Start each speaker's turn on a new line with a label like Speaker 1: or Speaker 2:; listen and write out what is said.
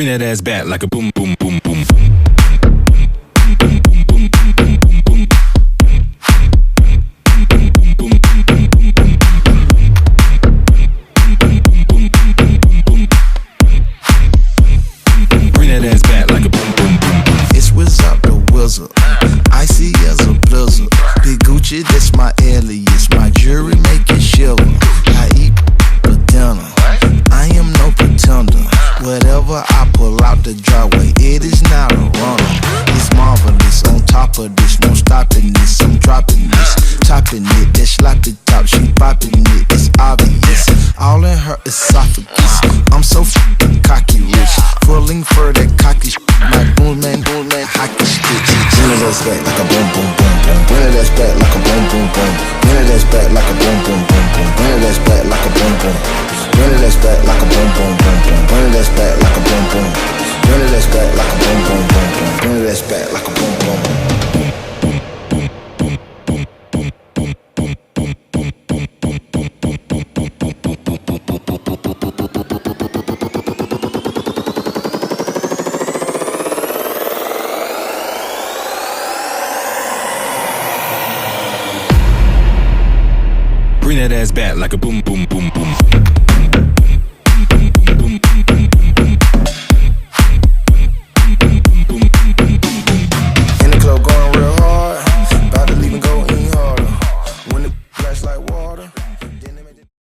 Speaker 1: Bring that ass back like a boom, boom, boom, boom. Bring that ass back like a boom, boom, boom, boom.
Speaker 2: It's Wizard the Wizard, icy as a blizzard. Big Gucci, that's my alias. My jewelry make it shiver. I eat for dinner. I am no pretender. Whatever I pull out the driveway, it is not a runner. It's marvelous. On top of this, no stopping this. I'm dropping this, topping it. That sloppy top, she popping it. It's obvious. All in her esophagus. I'm so f***ing cocky rich. Pulling for that cocky shit. My boom man, hockey stick. Bring that back like a boom, boom, boom, boom. Bring that back like a boom, boom, boom. Bring that back like a boom, boom, boom, boom. Bring that back like a boom, boom. Bring that back like a boom, boom, boom, boom. Bring that back like a boom, boom. Bring that back like a boom, boom, boom, boom. Bring that back like a boom, boom.
Speaker 1: Bring that ass back like a boom, boom, boom, boom.